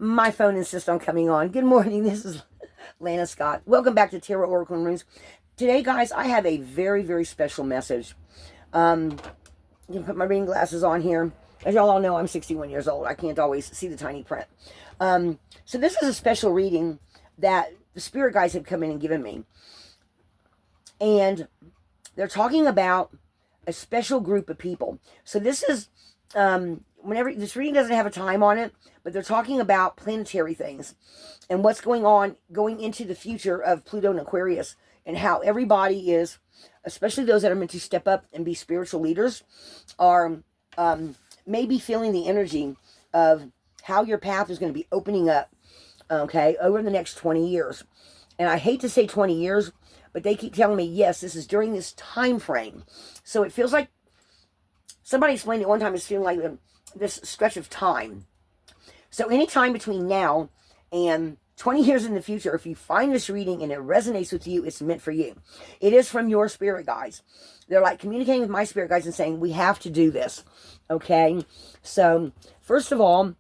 My phone insists on coming on. Good morning. This is Lana Scott. Welcome back to Tarot Oracle and Runes. Today, guys, I have a very, very special message. You can put my reading glasses on here. As y'all all know, I'm 61 years old. I can't always see the tiny print. So this is a special reading that the spirit guides have come in and given me. And they're talking about a special group of people. So this is, whenever this reading doesn't have a time on it, but they're talking about planetary things and what's going on going into the future of Pluto and Aquarius, and how everybody is, especially those that are meant to step up and be spiritual leaders, are maybe feeling the energy of how your path is going to be opening up, okay, over the next 20 years. And I hate to say 20 years, but they keep telling me, yes, this is during this time frame. So it feels like, somebody explained it one time, it's feeling like this stretch of time. So any time between now and 20 years in the future, if you find this reading and it resonates with you, it's meant for you. It is from your spirit guides. They're like communicating with my spirit guides and saying, we have to do this. Okay. So first of all,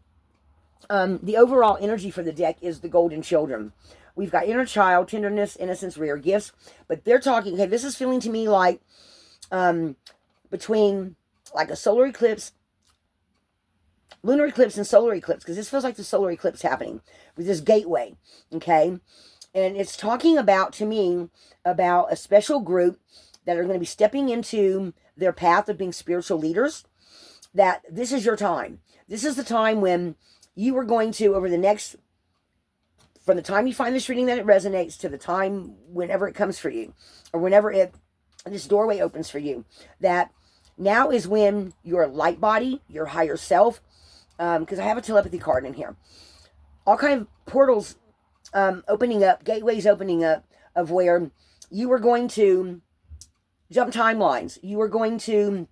the overall energy for the deck is the Golden Children. We've got inner child, tenderness, innocence, rare gifts. But they're talking, okay, this is feeling to me like between like a solar eclipse, lunar eclipse and solar eclipse, because this feels like the solar eclipse happening with this gateway, okay? And it's talking about, to me, about a special group that are going to be stepping into their path of being spiritual leaders, that this is your time. This is the time when you are going to, over the next, from the time you find this reading that it resonates to the time whenever it comes for you, or whenever this doorway opens for you, that now is when your light body, your higher self, because I have a telepathy card in here, all kind of portals opening up, gateways opening up, of where you are going to jump timelines. You are going to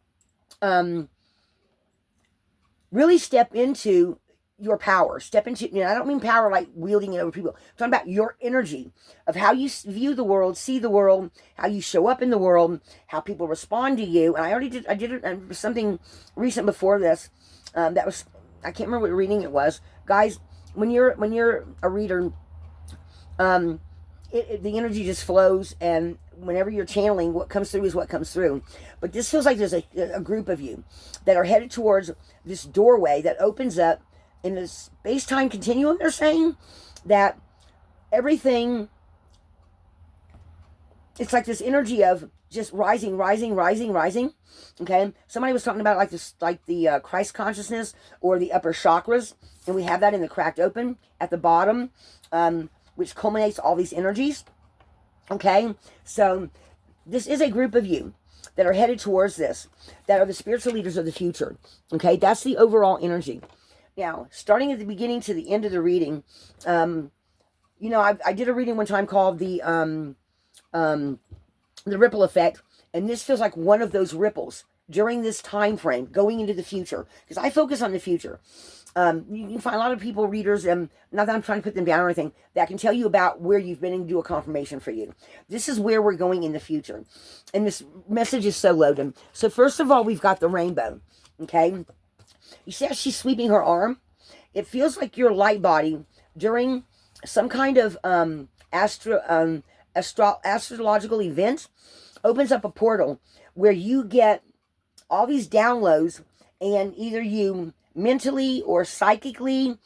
really step into your power. Step into, I don't mean power like wielding it over people. I'm talking about your energy of how you view the world, see the world, how you show up in the world, how people respond to you. And I did something recent before this that was, I can't remember what reading it was. Guys, when you're a reader, the energy just flows, and whenever you're channeling, what comes through is what comes through. But this feels like there's a group of you that are headed towards this doorway that opens up in the space-time continuum. They're saying that everything, it's like this energy of just rising, okay? Somebody was talking about like this, like the Christ consciousness or the upper chakras, and we have that in the cracked open at the bottom, which culminates all these energies, okay? So this is a group of you that are headed towards this, that are the spiritual leaders of the future, okay? That's the overall energy. Now, starting at the beginning to the end of the reading, I did a reading one time called the ripple effect, and this feels like one of those ripples during this time frame going into the future, because I focus on the future. You can find a lot of people, readers, and not that I'm trying to put them down or anything, that can tell you about where you've been and do a confirmation for you. This is where we're going in the future, and this message is so loaded. So first of all, we've got the rainbow, okay? You see how she's sweeping her arm? It feels like your light body during some kind of astrological event opens up a portal where you get all these downloads, and either you mentally or psychically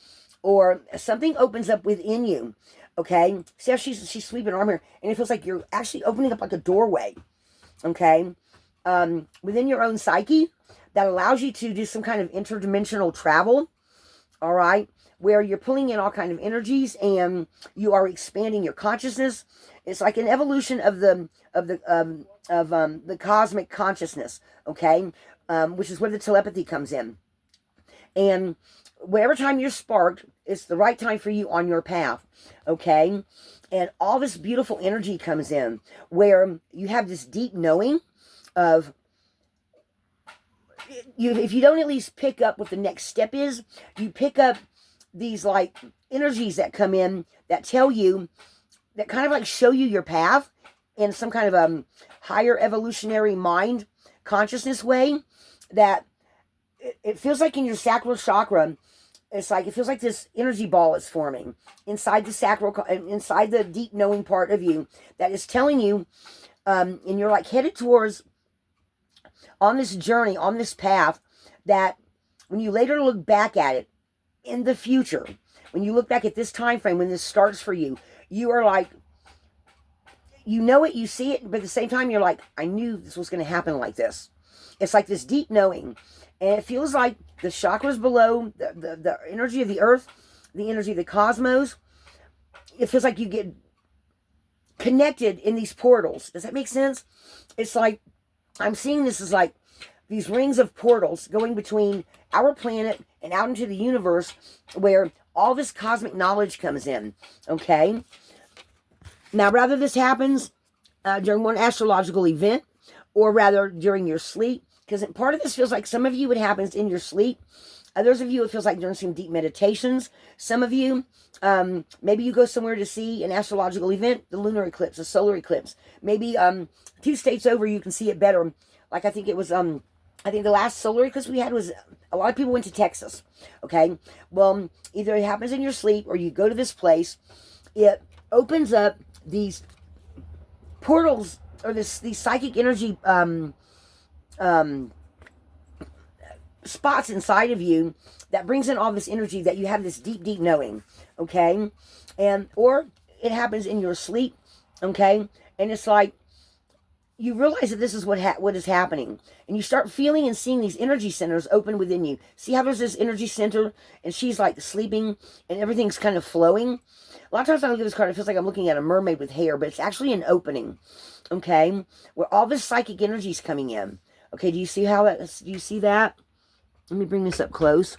or something opens up within you, okay? See how she's sweeping her arm here, and it feels like you're actually opening up like a doorway, okay, within your own psyche, that allows you to do some kind of interdimensional travel, all right, where you're pulling in all kind of energies and you are expanding your consciousness. It's like an evolution of the cosmic consciousness, okay, which is where the telepathy comes in. And whatever time you're sparked, it's the right time for you on your path, okay? And all this beautiful energy comes in where you have this deep knowing of, if you don't at least pick up what the next step is, you pick up these like energies that come in that tell you, that kind of like show you your path in some kind of higher evolutionary mind consciousness way, that it feels like in your sacral chakra, It's like, it feels like this energy ball is forming inside the sacral, inside the deep knowing part of you that is telling you, and you're like headed towards, on this journey, on this path, that when you later look back at it in the future, when you look back at this time frame, when this starts for you, you are like, you know it, you see it, but at the same time, you're like, I knew this was going to happen like this. It's like this deep knowing. And it feels like the chakras below, the energy of the earth, the energy of the cosmos, it feels like you get connected in these portals. Does that make sense? It's like, I'm seeing this as like these rings of portals going between our planet and out into the universe, where all this cosmic knowledge comes in, okay? Now, rather this happens during one astrological event, or rather during your sleep, because part of this feels like some of you it happens in your sleep. Others of you it feels like during some deep meditations. Some of you, maybe you go somewhere to see an astrological event, the lunar eclipse, the solar eclipse. Maybe 2 states over you can see it better. Like I think it was, I think the last solar eclipse we had was, a lot of people went to Texas, okay? Well, either it happens in your sleep or you go to this place. It opens up these portals, or these psychic energy spots inside of you that brings in all this energy that you have this deep, deep knowing, okay? And, or it happens in your sleep, okay? And it's like, you realize that this is what is happening. And you start feeling and seeing these energy centers open within you. See how there's this energy center and she's like sleeping and everything's kind of flowing? A lot of times when I look at this card, it feels like I'm looking at a mermaid with hair, but it's actually an opening, okay? Where all this psychic energy is coming in. Okay, do you see how that, do you see that? Let me bring this up close,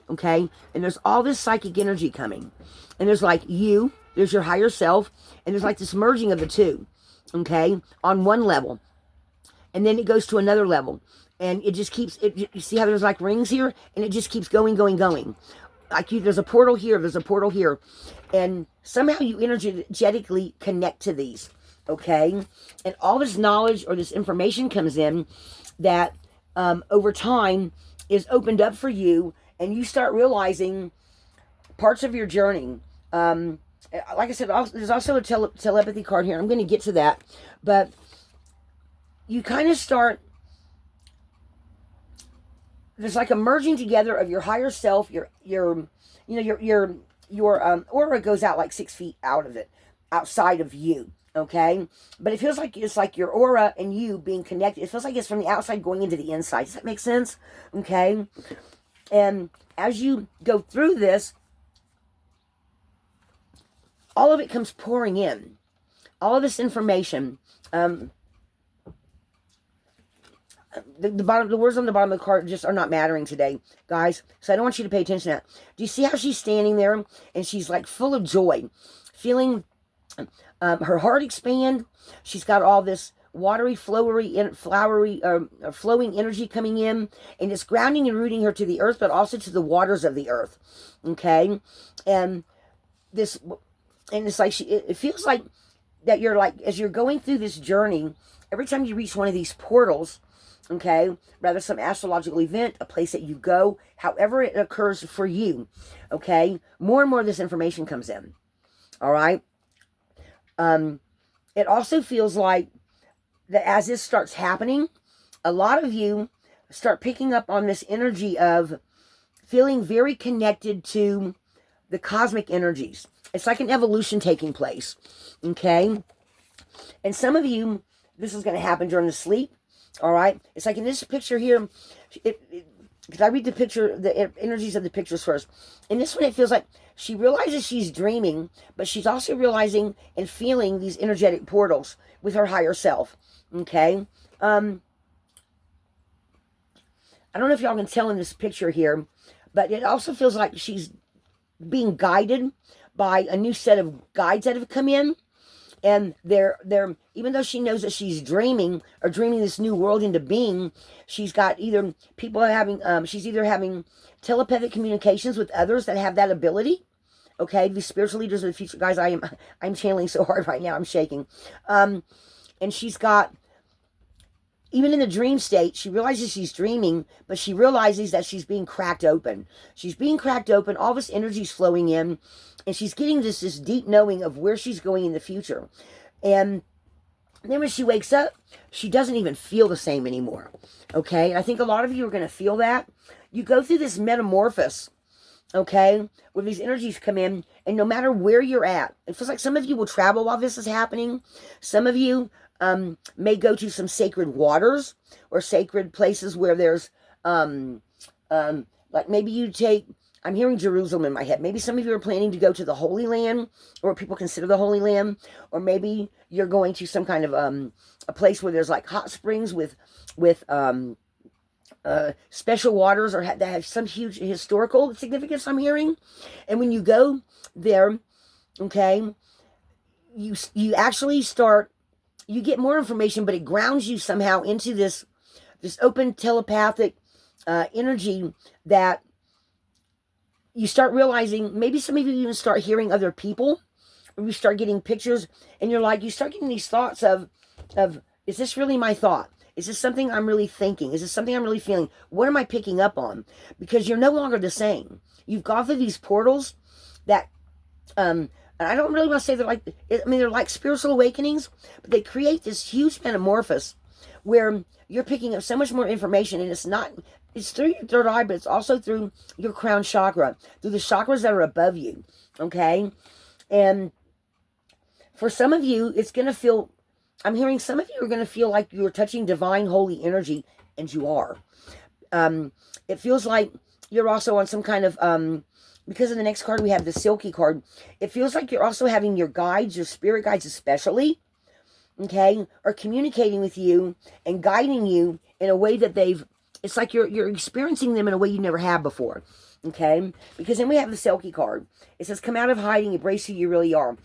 okay? And there's all this psychic energy coming. And there's like you, there's your higher self, and there's like this merging of the two, okay? On one level. And then it goes to another level. And it just keeps, you see how there's like rings here? And it just keeps going, going, going. Like there's a portal here, there's a portal here. And somehow you energetically connect to these, okay? And all this knowledge or this information comes in that over time is opened up for you, and you start realizing parts of your journey. Like I said, there's also a telepathy card here. I'm going to get to that. But you kind of start, there's like a merging together of your higher self, your aura goes out like 6 feet out of it, outside of you, okay? But it feels like it's like your aura and you being connected. It feels like it's from the outside going into the inside. Does that make sense? Okay? And as you go through this, all of it comes pouring in. All of this information. The words on the bottom of the card just are not mattering today, guys. So I don't want you to pay attention to that. Do you see how she's standing there and she's like full of joy, feeling her heart expand? She's got all this watery, flowing energy coming in, and it's grounding and rooting her to the earth, but also to the waters of the earth. Okay, and this, and it's like it feels like that you're like, as you're going through this journey, every time you reach one of these portals, okay, rather some astrological event, a place that you go, however it occurs for you, okay, more and more of this information comes in, all right? It also feels like that as this starts happening, a lot of you start picking up on this energy of feeling very connected to the cosmic energies. It's like an evolution taking place, okay? And some of you, this is going to happen during the sleep. All right, it's like in this picture here, because I read the picture, the energies of the pictures first. In this one, it feels like she realizes she's dreaming, but she's also realizing and feeling these energetic portals with her higher self. Okay, I don't know if y'all can tell in this picture here, but it also feels like she's being guided by a new set of guides that have come in. And they're even though she knows that she's dreaming or dreaming this new world into being, she's got either people having she's either having telepathic communications with others that have that ability. Okay, these spiritual leaders of the future, guys. I'm channeling so hard right now, I'm shaking. And she's got even in the dream state, she realizes she's dreaming, but she realizes that she's being cracked open. She's being cracked open. All this energy's flowing in, and she's getting this deep knowing of where she's going in the future. And then when she wakes up, she doesn't even feel the same anymore. Okay? And I think a lot of you are going to feel that. You go through this metamorphosis, okay, where these energies come in, and no matter where you're at, it feels like some of you will travel while this is happening. Some of you may go to some sacred waters or sacred places where there's, like maybe you take, I'm hearing Jerusalem in my head. Maybe some of you are planning to go to the Holy Land, or what people consider the Holy Land, or maybe you're going to some kind of a place where there's like hot springs with special waters, or that have some huge historical significance, I'm hearing. And when you go there, okay, you actually start, you get more information, but it grounds you somehow into this open telepathic energy that you start realizing. Maybe some of you even start hearing other people, or you start getting pictures, and you're like, you start getting these thoughts of is this really my thought? Is this something I'm really thinking? Is this something I'm really feeling? What am I picking up on? Because you're no longer the same. You've gone through these portals that, and I don't really want to say they're like, I mean, they're like spiritual awakenings, but they create this huge metamorphosis where you're picking up so much more information, and it's through your third eye, but it's also through your crown chakra, through the chakras that are above you, okay? And for some of you, it's going to feel, I'm hearing some of you are going to feel like you're touching divine holy energy, and you are. It feels like you're also on some kind of, because in the next card we have the Silky card, it feels like you're also having your guides, your spirit guides especially, okay, are communicating with you and guiding you in a way that it's like you're experiencing them in a way you never have before, okay? Because then we have the Silky card. It says, come out of hiding, embrace who you really are.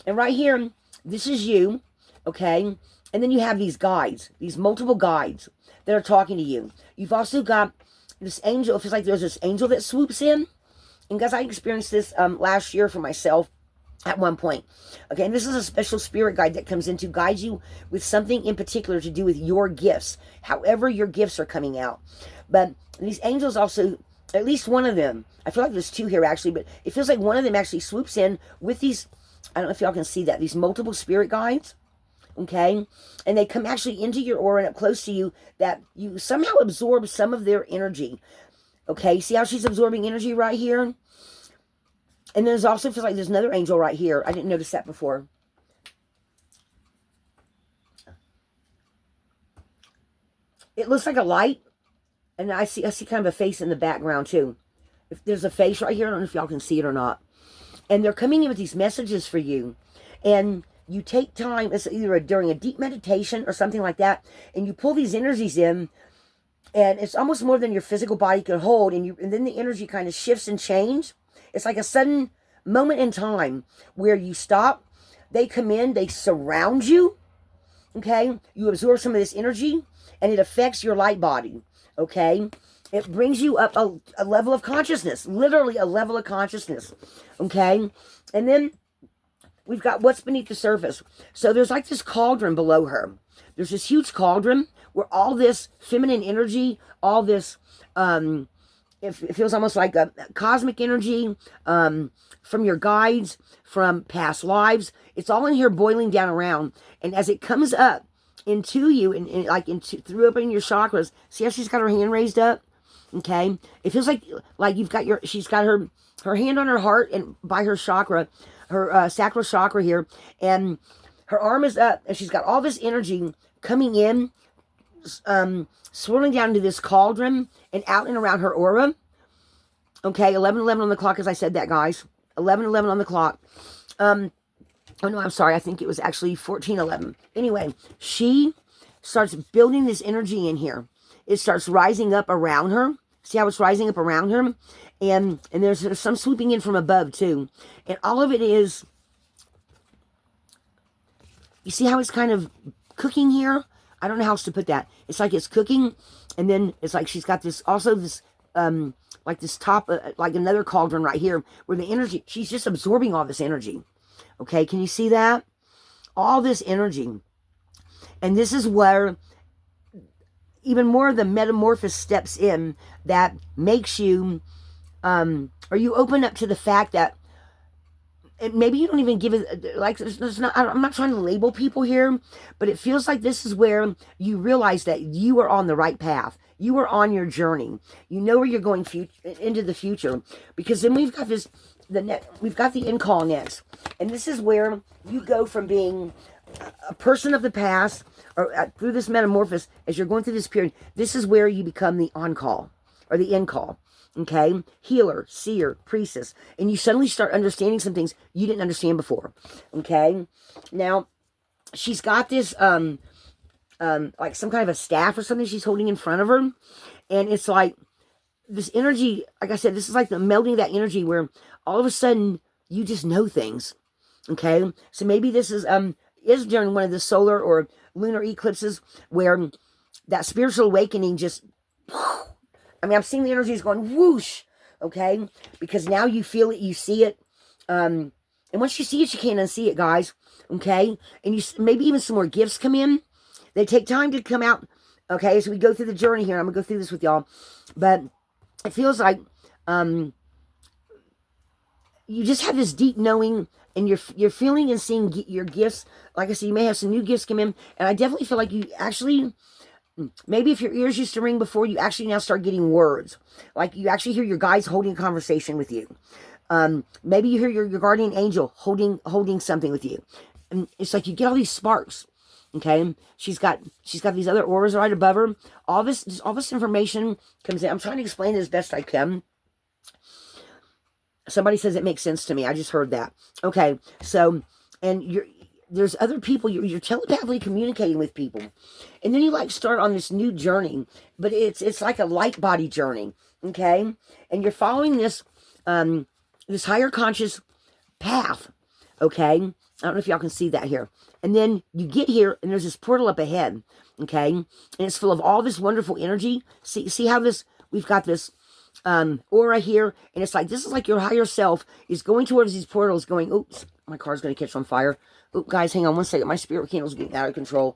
And right here, this is you, okay? And then you have these guides, these multiple guides that are talking to you. You've also got this angel. It feels like there's this angel that swoops in. And guys, I experienced this last year for myself at one point. Okay, and this is a special spirit guide that comes in to guide you with something in particular to do with your gifts, however your gifts are coming out. But these angels also, at least one of them, I feel like there's two here actually, but it feels like one of them actually swoops in with these, I don't know if y'all can see that, these multiple spirit guides, okay? And they come actually into your aura and up close to you, that you somehow absorb some of their energy, okay? See how she's absorbing energy right here? And there's also, feels like there's another angel right here. I didn't notice that before. It looks like a light. And I see kind of a face in the background too. If there's a face right here, I don't know if y'all can see it or not. And they're coming in with these messages for you. And you take time, it's either during a deep meditation or something like that, and you pull these energies in, and it's almost more than your physical body can hold, and then the energy kind of shifts and changes. It's like a sudden moment in time where you stop, they come in, they surround you, okay? You absorb some of this energy, and it affects your light body, okay? It brings you up a level of consciousness, literally a level of consciousness, okay? And then we've got what's beneath the surface. So there's like this cauldron below her. There's this huge cauldron where all this feminine energy, all this, it feels almost like a cosmic energy from your guides, from past lives. It's all in here boiling down around. And as it comes up into you, and like through opening your chakras, see how she's got her hand raised up? Okay? It feels like you've got she's got her hand on her heart and by her chakra, her sacral chakra here, and her arm is up, and she's got all this energy coming in, swirling down into this cauldron and out and around her aura. Okay, 11:11 on the clock, as I said that, guys. 11:11 on the clock. Oh no, I'm sorry. I think it was actually 14:11. Anyway, she starts building this energy in here. It starts rising up around her. See how it's rising up around her? And there's some swooping in from above too. And all of it is, you see how it's kind of cooking here? I don't know how else to put that. It's like it's cooking, and then it's like she's got this, also this, like this top, like another cauldron right here, where the energy, she's just absorbing all this energy. Okay, can you see that? All this energy. And this is where even more of the metamorphosis steps in that makes you, or you open up to the fact that maybe you don't even give it, like, I'm not trying to label people here, but it feels like this is where you realize that you are on the right path. You are on your journey. You know where you're going into the future. Because then we've got we've got the in-call next. And this is where you go from being a person of the past, or through this metamorphosis, as you're going through this period, this is where you become the on-call, or the in-call. Okay, healer, seer, priestess, and you suddenly start understanding some things you didn't understand before. Okay, now she's got this like some kind of a staff or something she's holding in front of her, and it's like this energy. Like I said, this is like the melding of that energy where all of a sudden you just know things. Okay, so maybe this is during one of the solar or lunar eclipses where that spiritual awakening just. I mean, I'm seeing the energies going whoosh, okay? Because now you feel it, you see it. And once you see it, you can't unsee it, guys, okay? And you maybe even some more gifts come in. They take time to come out, okay? As we go through the journey here, I'm going to go through this with y'all. But it feels like you just have this deep knowing, and you're feeling and seeing your gifts. Like I said, you may have some new gifts come in. And I definitely feel like you actually... Maybe if your ears used to ring before, you actually now start getting words. Like you actually hear your guides holding a conversation with you. Maybe you hear your guardian angel holding something with you. And it's like you get all these sparks. Okay, she's got these other auras right above her. All this information comes in. I'm trying to explain it as best I can. Somebody says it makes sense to me. I just heard that. Okay, so there's other people, you're telepathically communicating with people. And then you like start on this new journey, but it's like a light body journey, okay? And you're following this this higher conscious path, okay? I don't know if y'all can see that here. And then you get here and there's this portal up ahead, okay? And it's full of all this wonderful energy. See how we've got this aura here, and it's like, this is like your higher self is going towards these portals going, oops, my car's going to catch on fire. Oop, guys, hang on one second. My spirit candle's getting out of control.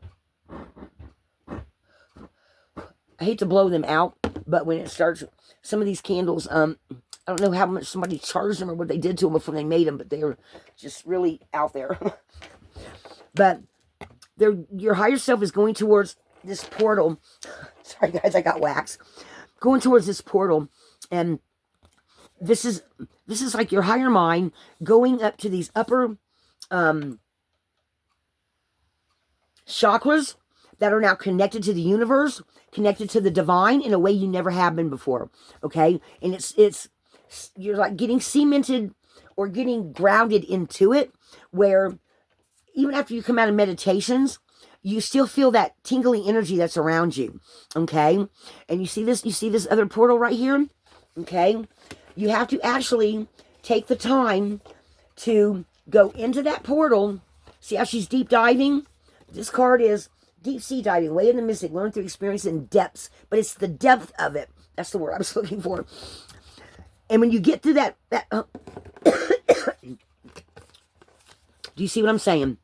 I hate to blow them out, but when it starts, some of these candles, I don't know how much somebody charged them or what they did to them before they made them, but they're just really out there. But your higher self is going towards this portal. Sorry, guys, I got wax. Going towards this portal, and this is like your higher mind going up to these upper chakras that are now connected to the universe, connected to the divine in a way you never have been before. Okay, and it's you're like getting cemented or getting grounded into it, where even after you come out of meditations, you still feel that tingling energy that's around you. Okay, and you see this other portal right here. Okay, you have to actually take the time to go into that portal. See how she's deep diving? This card is deep sea diving, way in the mystic, learn through experience in depths, but it's the depth of it. That's the word I was looking for. And when you get through that do you see what I'm saying?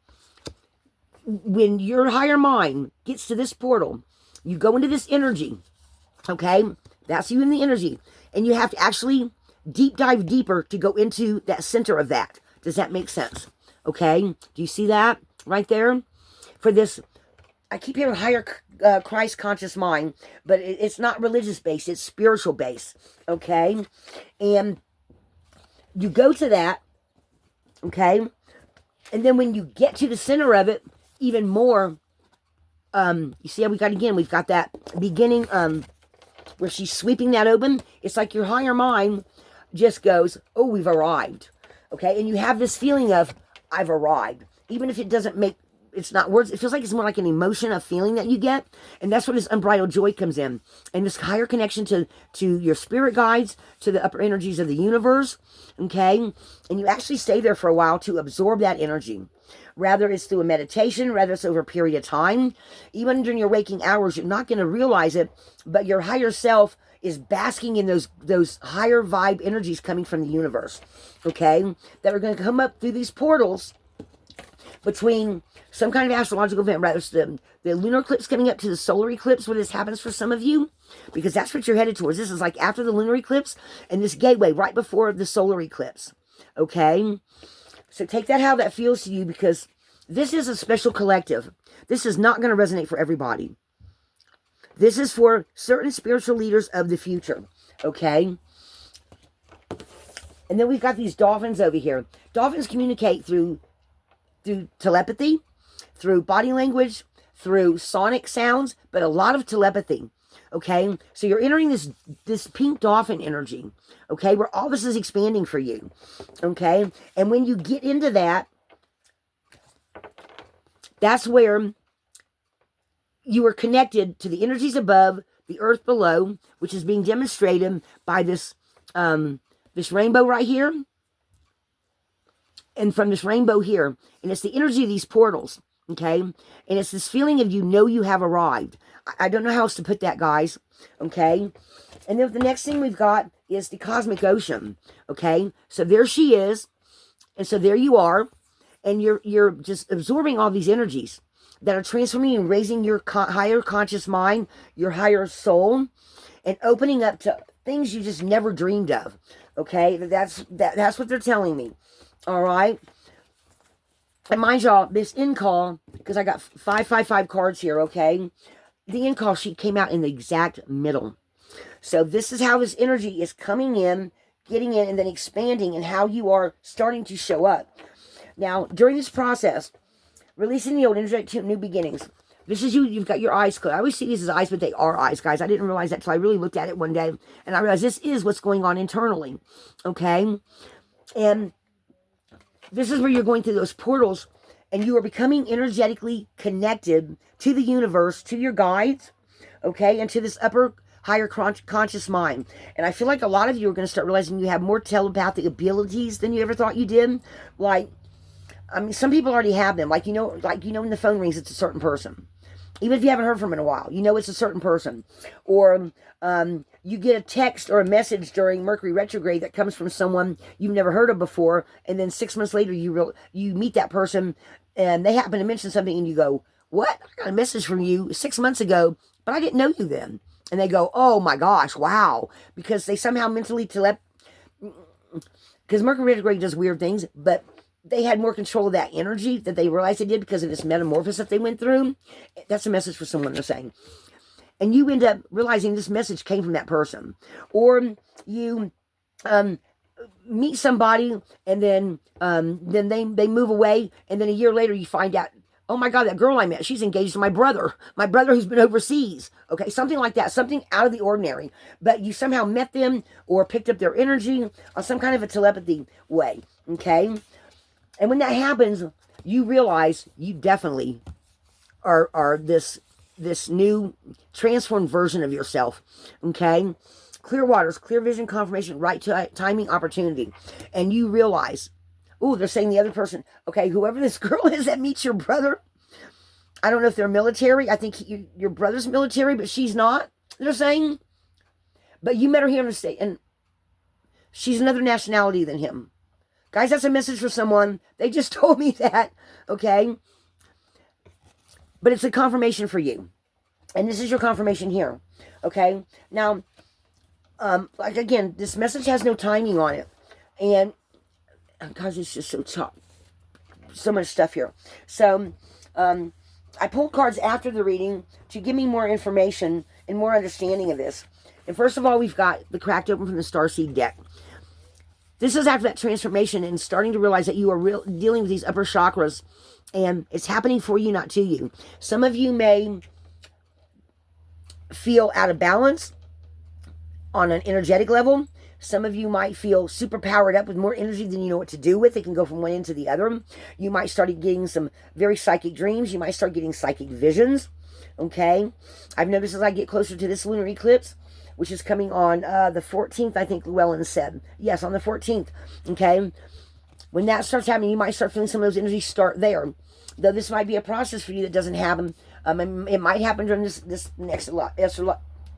When your higher mind gets to this portal, you go into this energy, okay? That's you in the energy. And you have to actually deep dive deeper to go into that center of that. Does that make sense? Okay? Do you see that right there? For this, I keep hearing higher Christ conscious mind, but it's not religious based, it's spiritual based. Okay? And you go to that, okay? And then when you get to the center of it, even more, you see how we've got that beginning where she's sweeping that open. It's like your higher mind just goes, oh, we've arrived. Okay? And you have this feeling of, I've arrived. Even if it doesn't make, it's not words, it feels like it's more like an emotion, a feeling that you get. And that's where this unbridled joy comes in. And this higher connection to your spirit guides, to the upper energies of the universe. Okay? And you actually stay there for a while to absorb that energy. Rather it's through a meditation, rather it's over a period of time. Even during your waking hours, you're not going to realize it, but your higher self is basking in those higher vibe energies coming from the universe. Okay? That are going to come up through these portals between some kind of astrological event, rather it's the lunar eclipse coming up to the solar eclipse when this happens for some of you, because that's what you're headed towards. This is like after the lunar eclipse and this gateway right before the solar eclipse. Okay? So take that how that feels to you, because this is a special collective. This is not going to resonate for everybody. This is for certain spiritual leaders of the future. Okay? And then we've got these dolphins over here. Dolphins communicate through telepathy, through body language, through sonic sounds, but a lot of telepathy. Okay? So you're entering this pink dolphin energy. Okay? Where all this is expanding for you. Okay? And when you get into that, that's where you are connected to the energies above, the earth below, which is being demonstrated by this rainbow right here, and from this rainbow here. And it's the energy of these portals, okay? And it's this feeling of you have arrived. I don't know how else to put that, guys, okay? And then the next thing we've got is the cosmic ocean, okay? So there she is, and so there you are, and you're just absorbing all these energies that are transforming and raising your higher conscious mind, your higher soul, and opening up to things you just never dreamed of. Okay, that's what they're telling me. All right, and mind y'all, this in-call, because I got 555 cards here. Okay, the in-call sheet came out in the exact middle. So this is how this energy is coming in, getting in, and then expanding, and how you are starting to show up. Now, during this process, releasing the old, energetic new beginnings. This is you. You've got your eyes closed. I always see these as eyes, but they are eyes, guys. I didn't realize that until I really looked at it one day. And I realized this is what's going on internally. Okay? And this is where you're going through those portals. And you are becoming energetically connected to the universe, to your guides. Okay? And to this upper, higher conscious mind. And I feel like a lot of you are going to start realizing you have more telepathic abilities than you ever thought you did. Like, I mean, some people already have them. Like, when the phone rings, it's a certain person. Even if you haven't heard from them in a while, it's a certain person. Or you get a text or a message during Mercury retrograde that comes from someone you've never heard of before, and then 6 months later you meet that person, and they happen to mention something, and you go, "What? I got a message from you 6 months ago, but I didn't know you then." And they go, "Oh my gosh, wow!" Because they somehow mentally because Mercury retrograde does weird things, but they had more control of that energy that they realized they did because of this metamorphosis that they went through. That's a message for someone, they're saying. And you end up realizing this message came from that person. Or you meet somebody, and then they move away, and then a year later you find out, oh my God, that girl I met, she's engaged to my brother who's been overseas. Okay, something like that, something out of the ordinary. But you somehow met them or picked up their energy on some kind of a telepathy way. Okay? And when that happens, you realize you definitely are this new transformed version of yourself. Okay? Clear waters, clear vision, confirmation, right timing, opportunity. And you realize, oh, they're saying the other person, okay, whoever this girl is that meets your brother, I don't know if they're military. I think your brother's military, but she's not, they're saying. But you met her here in the state, and she's another nationality than him. Guys, that's a message for someone. They just told me that, okay? But it's a confirmation for you. And this is your confirmation here, okay? Now, like again, this message has no timing on it. And, because it's just so much stuff here. So, I pulled cards after the reading to give me more information and more understanding of this. And first of all, we've got the Cracked Open from the Starseed deck. This is after that transformation and starting to realize that you are dealing with these upper chakras, and it's happening for you, not to you. Some of you may feel out of balance on an energetic level. Some of you might feel super powered up with more energy than you know what to do with. It can go from one end to the other. You might start getting some very psychic dreams. You might start getting psychic visions. Okay? I've noticed as I get closer to this lunar eclipse, which is coming on the 14th, I think Llewellyn said. Yes, on the 14th. Okay? When that starts happening, you might start feeling some of those energies start there. Though this might be a process for you that doesn't happen. It might happen during this next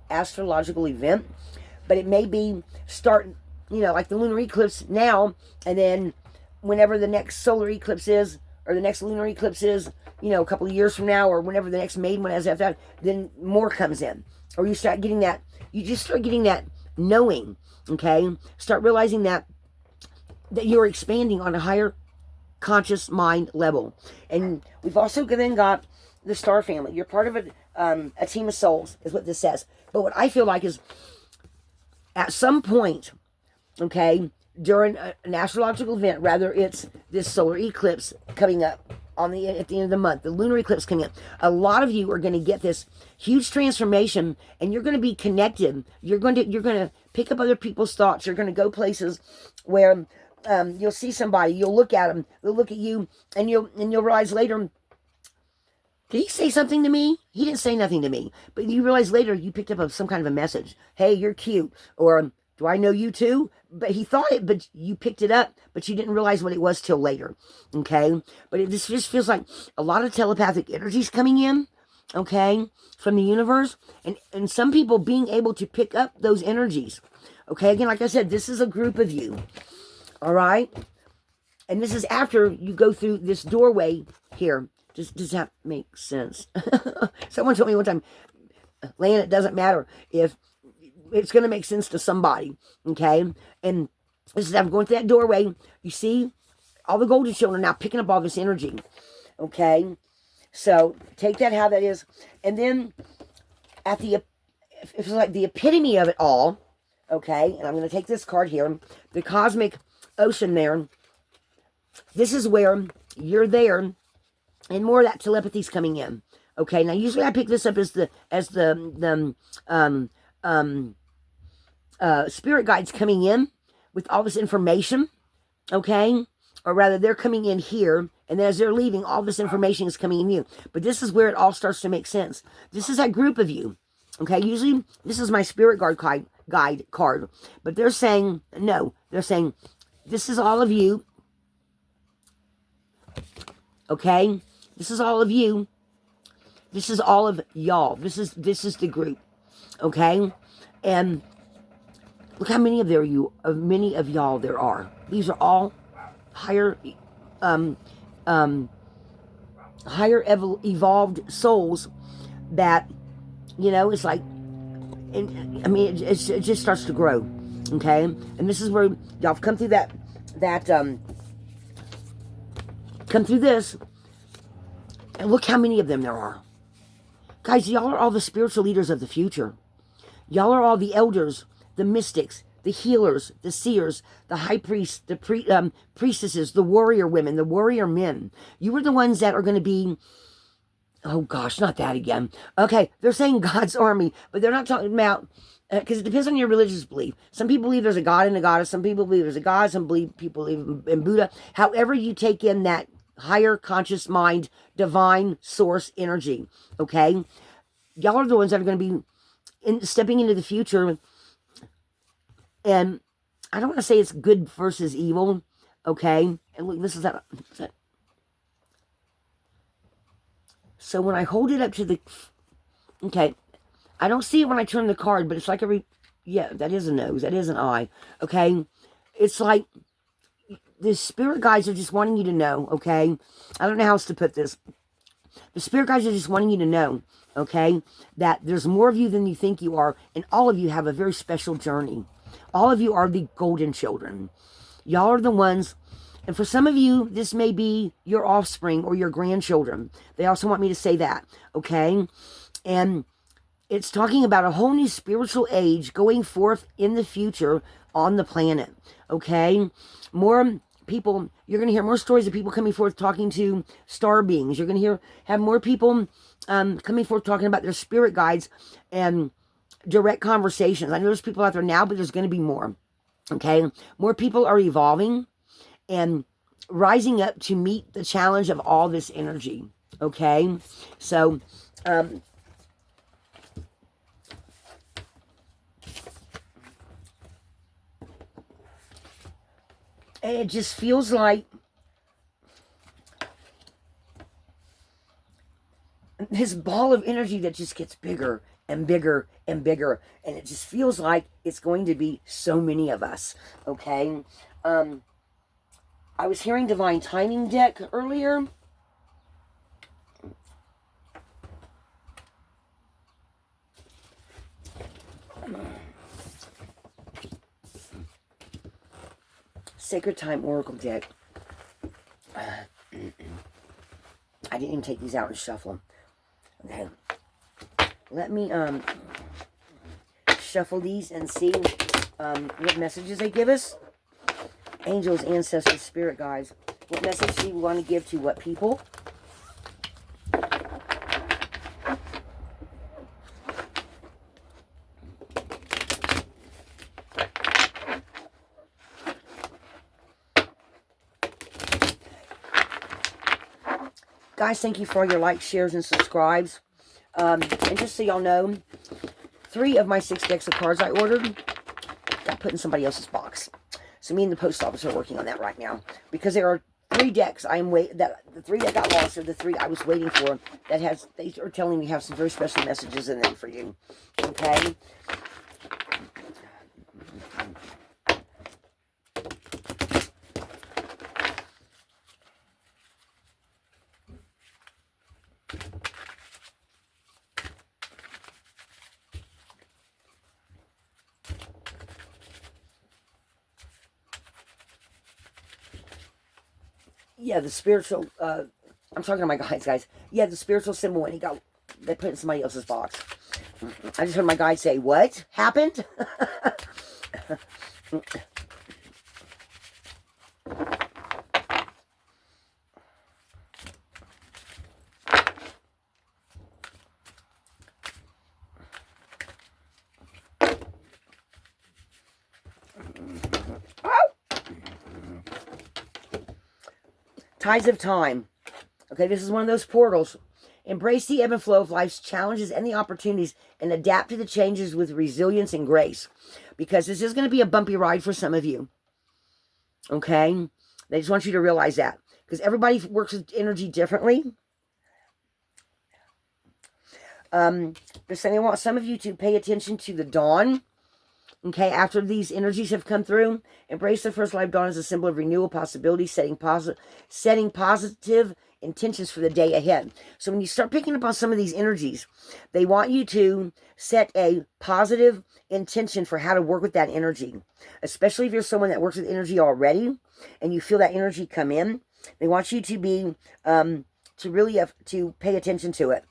astrological event. But it may be start, like the lunar eclipse now, and then whenever the next solar eclipse is, or the next lunar eclipse is, you know, a couple of years from now, or whenever the next maiden one has after that, then more comes in. Or you start getting that, you just start getting that knowing, okay? Start realizing that you're expanding on a higher conscious mind level. And we've also then got the star family. You're part of a team of souls, is what this says. But what I feel like is, at some point, okay, during an astrological event, rather it's this solar eclipse coming up at the end of the month, the lunar eclipse coming up, a lot of you are going to get this huge transformation, and you're going to be connected. You're going to pick up other people's thoughts. You're going to go places where you'll see somebody, you'll look at them, they'll look at you, and you'll realize later, did he say something to me? He didn't say nothing to me. But you realize later you picked up some kind of a message. Hey, you're cute. Or, do I know you too? But he thought it, but you picked it up, but you didn't realize what it was till later. Okay? But it just feels like a lot of telepathic energies coming in, okay, from the universe. And some people being able to pick up those energies. Okay? Again, like I said, this is a group of you. All right? And this is after you go through this doorway here. Does that make sense? Someone told me one time, Lan, it doesn't matter if it's going to make sense to somebody, okay? And this is after going through that doorway. You see, all the golden children are now picking up all this energy, okay? So take that how that is. And then at it's like the epitome of it all, okay? And I'm going to take this card here, the cosmic ocean there. This is where you're there. And more of that telepathy's coming in. Okay, now usually I pick this up as the spirit guides coming in with all this information. Okay, or rather, they're coming in here, and then as they're leaving, all this information is coming in you. But this is where it all starts to make sense. This is that group of you. Okay, usually this is my spirit guide card, but they're saying no. They're saying this is all of you. Okay. This is all of you. This is all of y'all. This is the group. Okay? And look how many of y'all there are. These are all higher evolved souls that, you know, it's like, I mean, it just starts to grow. Okay? And this is where y'all have come through come through this. And look how many of them there are. Guys, y'all are all the spiritual leaders of the future. Y'all are all the elders, the mystics, the healers, the seers, the high priests, the priestesses, the warrior women, the warrior men. You are the ones that are going to be, oh gosh, not that again. Okay, they're saying God's army, but they're not talking about, because it depends on your religious belief. Some people believe there's a God and a goddess. Some people believe there's a God. Some people believe in Buddha. However you take in that higher conscious mind, divine source energy, okay? Y'all are the ones that are going to be stepping into the future, and I don't want to say it's good versus evil, okay? And look, this is that. So when I hold it up to the, okay, I don't see it when I turn the card, but it's like yeah, that is a nose, that is an eye, okay? It's like, the spirit guides are just wanting you to know, okay? I don't know how else to put this. The spirit guides are just wanting you to know, okay, that there's more of you than you think you are, and all of you have a very special journey. All of you are the golden children. Y'all are the ones, and for some of you, this may be your offspring or your grandchildren. They also want me to say that, okay? And it's talking about a whole new spiritual age going forth in the future on the planet, okay? More people, you're going to hear more stories of people coming forth talking to star beings. You're going to have more people coming forth talking about their spirit guides and direct conversations. I know there's people out there now, but there's going to be more, okay? More people are evolving and rising up to meet the challenge of all this energy, okay? So, and it just feels like this ball of energy that just gets bigger and bigger and bigger. And it just feels like it's going to be so many of us. Okay? I was hearing Divine Timing deck earlier. Sacred Time Oracle deck. I didn't even take these out and shuffle them. Okay. Let me shuffle these and see what messages they give us. Angels, ancestors, spirit guides. What message do you want to give to what people? Guys, thank you for all your likes, shares, and subscribes. And just so y'all know, 3 of my 6 decks of cards I ordered got put in somebody else's box. So me and the post office are working on that right now. Because there are 3 decks the 3 that got lost are the 3 I was waiting for they are telling me have some very special messages in them for you. Okay? Yeah, the spiritual, I'm talking to my guys. Yeah, the spiritual symbol when they put it in somebody else's box. I just heard my guide say, what happened? Tides of time. Okay, this is one of those portals. Embrace the ebb and flow of life's challenges and the opportunities and adapt to the changes with resilience and grace. Because this is going to be a bumpy ride for some of you. Okay? They just want you to realize that. Because everybody works with energy differently. They're saying they want some of you to pay attention to the dawn. Okay, after these energies have come through, embrace the first life dawn as a symbol of renewal, possibility, setting positive intentions for the day ahead. So when you start picking up on some of these energies, they want you to set a positive intention for how to work with that energy. Especially if you're someone that works with energy already and you feel that energy come in, they want you to be, to pay attention to it.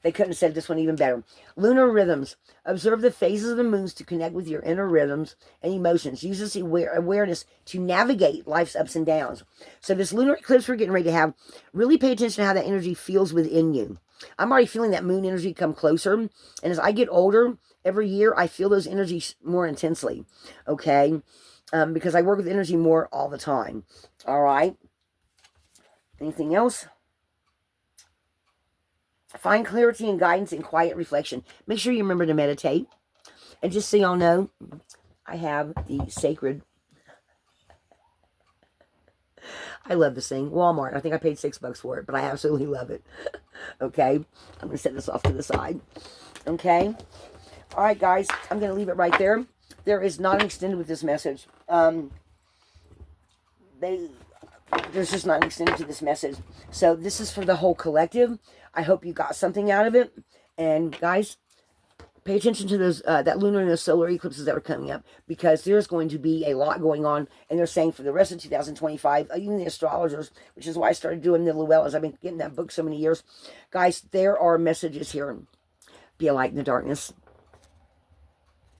They couldn't have said this one even better. Lunar rhythms. Observe the phases of the moons to connect with your inner rhythms and emotions. Use this awareness to navigate life's ups and downs. So this lunar eclipse we're getting ready to have, really pay attention to how that energy feels within you. I'm already feeling that moon energy come closer. And as I get older, every year I feel those energies more intensely. Okay? Because I work with energy more all the time. All right? Anything else? Find clarity and guidance in quiet reflection. Make sure you remember to meditate. And just so y'all know, I have the sacred... I love this thing. Walmart. I think I paid $6 for it, but I absolutely love it. Okay? I'm going to set this off to the side. Okay? All right, guys. I'm going to leave it right there. There is not an extended with this message. There's just not an extended to this message. So this is for the whole collective. I hope you got something out of it. And guys, pay attention to those that lunar and those solar eclipses that are coming up, because there's going to be a lot going on. And they're saying for the rest of 2025, even the astrologers, which is why I started doing the Llewellyns. I've been getting that book so many years. Guys, there are messages here. Be a light in the darkness.